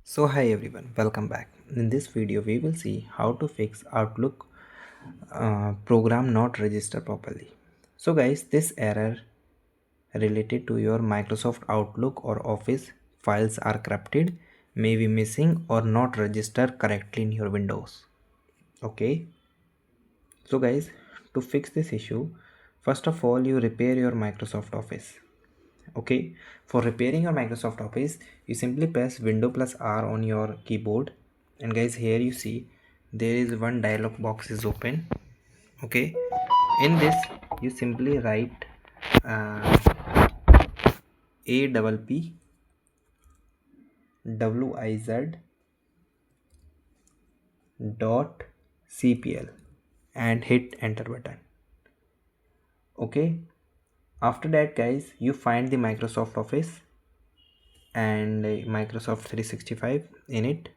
So hi everyone, welcome back. In this video we will see how to fix Outlook program not register properly. So guys, this error related to your Microsoft Outlook or Office files are corrupted, may be missing or not register correctly in your Windows. Okay, so guys, to fix this issue, first of all you repair your Microsoft Office. Okay, for repairing your Microsoft Office you simply press Window plus R on your keyboard, and guys here you see there is one dialog box is open. Okay, in this you simply write uh, a double p wiz dot cpl and hit enter button. Okay, after that guys you find the Microsoft Office and Microsoft 365 in it.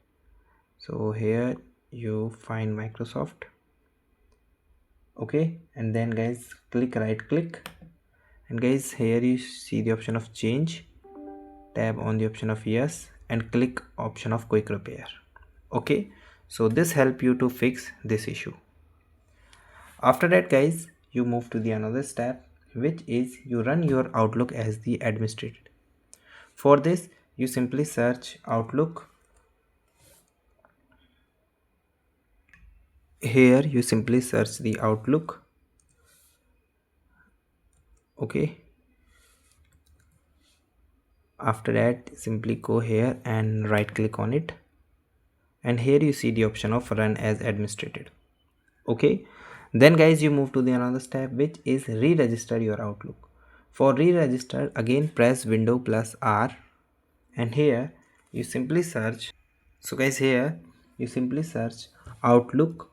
So here you find Microsoft. Okay, and then guys click right click, and guys here you see the option of change, tab on the option of yes and click option of quick repair. Okay, so this help you to fix this issue. After that guys you move to the another step, which is you run your Outlook as the administrator. For this you simply search Outlook. Here you simply search the Outlook. Okay, after that simply go here and right click on it, and here you see the option of run as administrated. Okay, then guys you move to the another step, which is re-register your Outlook. For re-register, again press Window plus R, and here you simply search. So guys here you simply search outlook.exe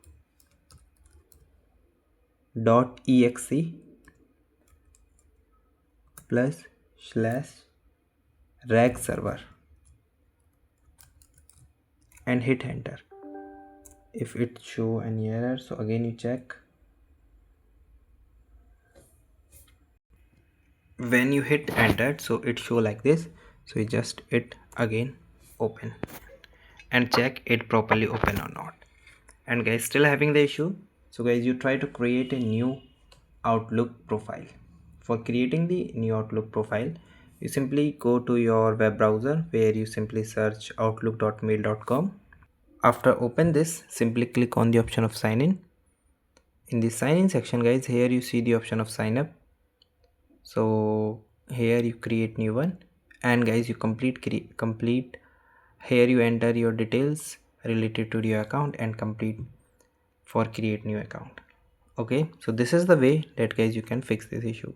plus slash rag server and hit enter. If it show any error, so again you check. When you hit enter, so it show like this, so you just hit again open and check it properly open or not. And guys still having the issue, so guys you try to create a new Outlook profile. For creating the new Outlook profile you simply go to your web browser, where you simply search outlook.mail.com. After open this, simply click on the option of sign in. In the sign in section guys, here you see the option of sign up. So here you create new one, and guys you complete. Here you enter your details related to your account and complete for create new account. Okay, so this is the way that guys you can fix this issue.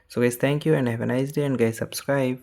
So guys, thank you and have a nice day, and guys subscribe.